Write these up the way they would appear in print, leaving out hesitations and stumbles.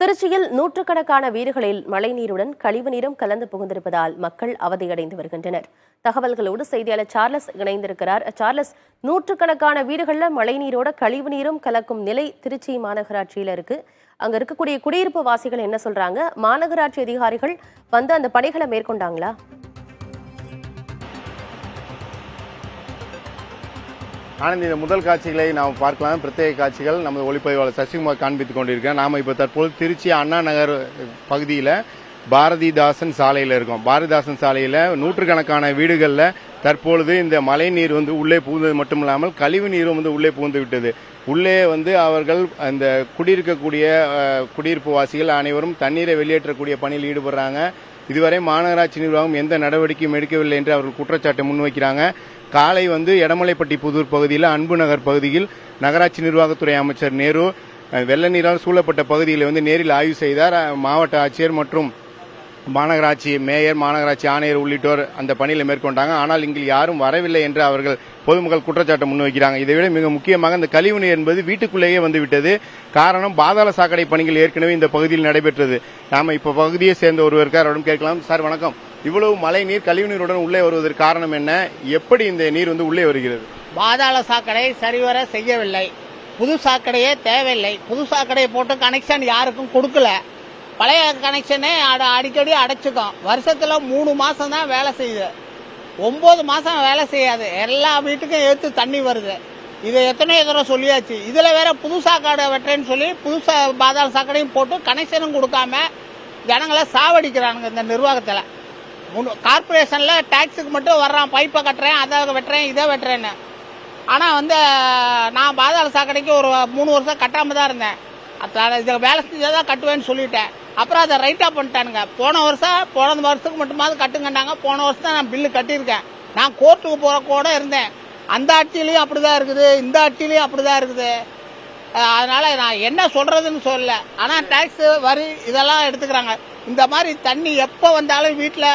திருச்சியில் நூற்றுக்கணக்கான வீடுகளில் மழைநீருடன் கழிவுநீரும் கலந்து புகுந்திருப்பதால் மக்கள் அவதியடைந்து வருகின்றனர். தகவல்களோடு செய்தியாளர் சார்லஸ் இணைந்திருக்கிறார். சார்லஸ், நூற்றுக்கணக்கான வீடுகளில் மழைநீரோட கழிவுநீரும் கலக்கும் நிலை திருச்சி மாநகராட்சியில இருக்கு. அங்க இருக்கக்கூடிய குடியிருப்பு வாசிகள் என்ன சொல்றாங்க? மாநகராட்சி அதிகாரிகள் வந்து அந்த பணிகளை மேற்கொண்டாங்களா? ஆனால் இந்த முதல் காட்சிகளை நாம் பார்க்கலாம். பிரத்யேக காட்சிகள் நமது ஒளிப்பதிவாளர் சசிகுமார் காண்பித்துக் கொண்டிருக்கிறேன். நாம் இப்போ தற்போது திருச்சி அண்ணா நகர் பகுதியில் பாரதிதாசன் சாலையில் இருக்கோம். பாரதிதாசன் சாலையில் நூற்றுக்கணக்கான வீடுகளில் தற்பொழுது இந்த மழை நீர் உள்ளே புகுந்தது மட்டும் இல்லாமல் கழிவு நீரும் உள்ளே புகுந்து விட்டது. உள்ளே அவர்கள் அந்த குடியிருக்கக்கூடிய குடியிருப்பு வாசிகள் அனைவரும் தண்ணீரை வெளியேற்றக்கூடிய பணியில் ஈடுபடுறாங்க. இதுவரை மாநகராட்சி நிர்வாகம் எந்த நடவடிக்கையும் எடுக்கவில்லை என்று அவர்கள் குற்றச்சாட்டை முன்வைக்கிறாங்க. காலை எடமலைப்பட்டி புதூர் பகுதியில் அன்பு நகர் பகுதியில் நகராட்சி நிர்வாகத்துறை அமைச்சர் நேரு வெள்ள நீரால் சூழப்பட்ட பகுதிகளை நேரில் ஆய்வு செய்தார். மாவட்ட ஆட்சியர் மற்றும் மாநகராட்சி மேயர், மாநகராட்சி ஆணையர் உள்ளிட்டோர் அந்த பணியில் மேற்கொண்டாங்க. ஆனால் இங்கு யாரும் வரவில்லை என்று அவர்கள் பொதுமக்கள் குற்றச்சாட்டை முன்வைக்கிறாங்க. இதைவிட மிக முக்கியமாக இந்த கழிவுநீர் என்பது வீட்டுக்குள்ளேயே வந்துவிட்டது. காரணம், பாதாள சாக்கடை பணிகள் ஏற்கனவே இந்த பகுதியில் நடைபெற்றது. நாம இப்ப பகுதியை சேர்ந்த ஒருவர் இருக்கார், அவரிடம் கேட்கலாம். சார் வணக்கம். இவ்வளவு மழை நீர் கழிவுநீருடன் உள்ளே வருவதற்கு காரணம் என்ன? எப்படி இந்த நீர் உள்ளே வருகிறது? பாதாள சாக்கடை சரிவர செய்யவில்லை. புது சாக்கடையே தேவையில்லை. புது சாக்கடையை போட்டு கனெக்ஷன் யாருக்கும் கொடுக்கல. பழைய கனெக்ஷனே அடிக்கடி அடைச்சுக்கும். வருஷத்துல 3 மாசம் தான் வேலை செய்யுது. 9 மாசம் வேலை செய்யாது. எல்லா வீட்டுக்கும் ஏத்து தண்ணி வருது. இதை எத்தனையோ தடவை சொல்லியாச்சு. இதுல வேற புது சாக்கடை வெட்டுறேன்னு சொல்லி புது பாதாள சாக்கடையும் போட்டு கனெக்ஷனும் கொடுக்காம ஜனங்களை சாவடிக்கிறானுங்க இந்த நிர்வாகத்துல. கார்பரேஷன்ல டாக்ஸுக்கு மட்டும் வர்றான், பைப்பை கட்டுறேன், அதை வெட்டுறேன், இதை வெட்டுறேன்னு. ஆனா நான் பாதாள சாக்கடைக்கு ஒரு 3 வருஷம் கட்டாம தான் இருந்தேன். இதை வேலை செஞ்சாதான் கட்டுவேன்னு சொல்லிட்டேன். அப்புறம் அதை ரைட்டா பண்ணிட்டானுங்க. போன வருஷத்துக்கு மட்டுமாவது கட்டுங்கன்னாங்க. போன வருஷம் தான் நான் பில்லு கட்டியிருக்கேன். நான் கோர்ட்டுக்கு போற கூட இருந்தேன். அந்த ஆட்சியிலையும் அப்படிதான் இருக்குது, இந்த ஆட்சியிலையும் அப்படிதான் இருக்குது. அதனால நான் என்ன சொல்றதுன்னு சொல்லல. ஆனா டாக்ஸ் வரி இதெல்லாம் எடுத்துக்கிறாங்க. இந்த மாதிரி தண்ணி எப்ப வந்தாலும் வீட்டுல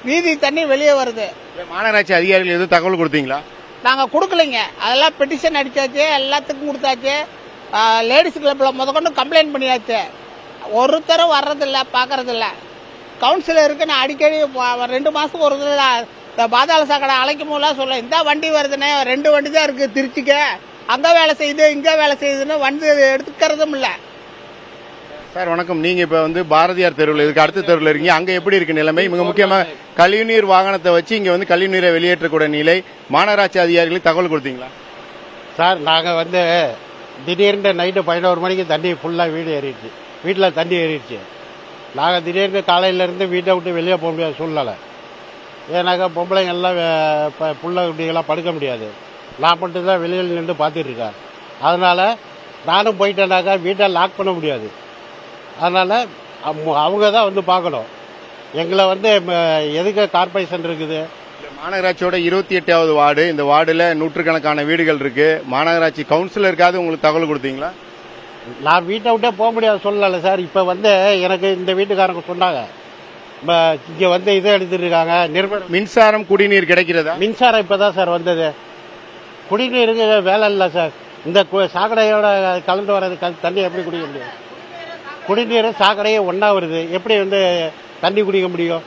வீதி தண்ணி வெளியே வருது. மாநகராட்சி அதிகாரிகள் எதுவும் தகவல் கொடுத்தீங்களா? நாங்க கொடுக்கலைங்க. அதெல்லாம் பெட்டிஷன் அடிச்சாச்சு, எல்லாத்துக்கும் கொடுத்தாச்சு. லேடிஸ் கிளப்ல முதற்கொண்டு கம்ப்ளைண்ட் பண்ணியாச்சு. ஒருத்தரும் வர்றதில்ல, பாக்குறதில்ல. கவுன்சிலருக்கு நான் அடிக்கடி 2 மாசத்துக்கு ஒரு பாதாள சாக்கடை அழைக்கும் போதெல்லாம் சொல்ல, இந்த வண்டி வருதுன்னு 2 வண்டி தான் இருக்கு திருச்சிக்கு, அங்க வேலை செய்யுது இங்க வேலை செய்யுதுன்னு வந்து எடுத்துக்கிறதும் இல்ல. சார் வணக்கம். நீங்க இப்ப பாரதியார் தெருவில் இருக்கு, அடுத்த தெருவில் இருக்கீங்க. அங்க எப்படி இருக்கு நிலைமை? மிக முக்கியமாக கழிவுநீர் வாகனத்தை வச்சு இங்க கழிவுநீரை வெளியேற்றக்கூடிய நிலை. மாநகராட்சி அதிகாரிகளுக்கு தகவல் கொடுத்தீங்களா? சார் நாங்க திடீர்னு நைட்டு 11 மணிக்கு தண்ணி ஃபுல்லா வீட்டில் தண்ணி ஏறிடுச்சு. நாங்கள் திடீர்னு காலையிலேருந்து வீட்டை விட்டு வெளியே போக முடியாத சூழ்நிலை. ஏன்னாக்கா பொம்பளைங்க எல்லாம் புள்ள குட்டிகளாம் படுக்க முடியாது. நான் மட்டும் தான் வெளியில் நின்று பார்த்துட்டு இருக்கேன். அதனால் நானும் போயிட்டேனாக்கா வீட்டை லாக் பண்ண முடியாது. அதனால் அவங்க தான் பார்க்கணும். எங்களை எதுக்கு கார்பரேஷன் இருக்குது. மாநகராட்சியோட 28வது வார்டு. இந்த வார்டுல நூற்றுக்கணக்கான வீடுகள் இருக்கு. மாநகராட்சி கவுன்சிலருக்காவது உங்களுக்கு தகவல் கொடுத்தீங்களா? நான் வீட்டை விட்டே போக முடியாது சொல்லல சார். இப்ப எனக்கு இந்த வீட்டுக்காரங்க சொன்னாங்க, இங்க இதை எடுத்துட்டு இருக்காங்க. மின்சாரம், குடிநீர் கிடைக்கிறதா? மின்சாரம் இப்பதான் சார் வந்தது. குடிநீருக்கு வேலை இல்லை சார். இந்த சாக்கடையோட கலந்து வர்றது தண்ணி எப்படி குடிக்க முடியும்? குடிநீர் சாக்கடையே ஒன்னா வருது. எப்படி தண்ணி குடிக்க முடியும்?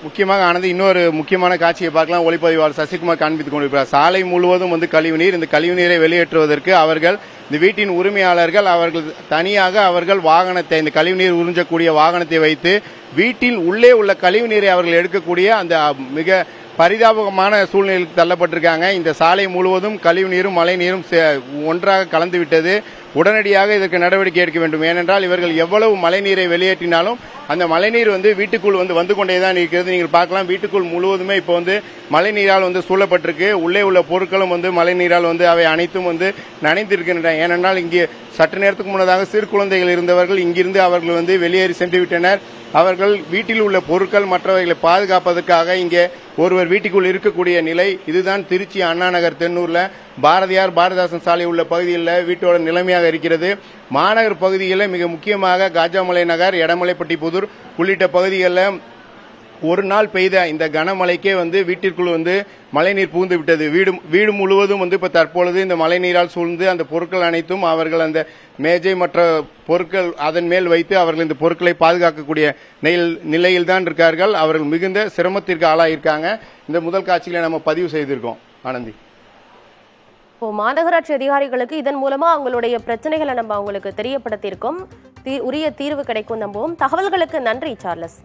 முக்கியமாக ஆனது இன்னொரு முக்கியமான காட்சியை பார்க்கலாம். ஒளிப்பதிவாளர் சசிகுமார் காண்பித்துக் கொண்டிருக்கிறார். சாலை முழுவதும் கழிவுநீர். இந்த கழிவுநீரை வெளியேற்றுவதற்கு இந்த வீட்டின் உரிமையாளர்கள் தனியாக வாகனத்தை, இந்த கழிவுநீர் உறிஞ்சக்கூடிய வாகனத்தை வைத்து வீட்டின் உள்ளே உள்ள கழிவுநீரை அவர்கள் எடுக்கக்கூடிய அந்த மிக பரிதாபமான சூழ்நிலைக்கு தள்ளப்பட்டிருக்காங்க. இந்த சாலை முழுவதும் கழிவுநீரும் மழை நீரும் ஒன்றாக கலந்து விட்டது. உடனடியாக இதற்கு நடவடிக்கை எடுக்க வேண்டும். ஏனென்றால் இவர்கள் எவ்வளவு மழைநீரை வெளியேற்றினாலும் அந்த மழைநீர் வீட்டுக்குள் வந்து கொண்டேதான் இருக்கிறது. நீங்கள் பார்க்கலாம், வீட்டுக்குள் முழுவதுமே இப்போ மழைநீரால் சூழப்பட்டிருக்கு. உள்ளே உள்ள பொருட்களும் மழைநீரால் அவை அனைத்தும் நனைந்திருக்கின்றன. ஏனென்றால் இங்கே சற்று நேரத்துக்கு முன்னதாக சிறு குழந்தைகள் இருந்தவர்கள் இங்கிருந்து அவர்கள் வெளியேறி சென்று விட்டனர். அவர்கள் வீட்டில் உள்ள பொருட்கள் மற்றவர்களை பாதுகாப்பதற்காக இங்கே ஒருவர் வீட்டுக்குள் இருக்கக்கூடிய நிலை. இதுதான் திருச்சி அண்ணா நகர் தென்னூர்ல பாரதிதாசன் சாலை உள்ள பகுதியில் வீட்டோட நிலைமையாக இருக்கிறது. மாநகர் பகுதிகளில் மிக முக்கியமாக காஜாமலை நகர், எடமலைப்பட்டி புதூர் உள்ளிட்ட பகுதிகளில் ஒரு நாள் பெய்த இந்த கனமழைக்கே வீட்டிற்குள் மழைநீர் புகுந்து விட்டது. வீடு முழுவதும் இப்ப தற்பொழுது இந்த மழைநீரால் சூழ்ந்து அந்த பொருட்கள் அனைத்தும் அவர்கள் அந்த மேஜை மற்ற பொருட்கள் அதன் மேல் வைத்து அவர்கள் இந்த பொருட்களை பாதுகாக்கக்கூடிய நிலையில் தான் இருக்கார்கள். அவர்கள் மிகுந்த சிரமத்திற்கு ஆளாயிருக்காங்க. இந்த முதல் காட்சிகளை நம்ம பதிவு செய்திருக்கோம். ஆனந்தி, இப்போ மாநகராட்சி அதிகாரிகளுக்கு இதன் மூலமா அவங்களுடைய பிரச்சனைகளை நம்ம அவங்களுக்கு தெரியப்படுத்தியிருக்கோம். உரிய தீர்வு கிடைக்கும் நம்புவோம். தகவல்களுக்கு நன்றி சார்லஸ்.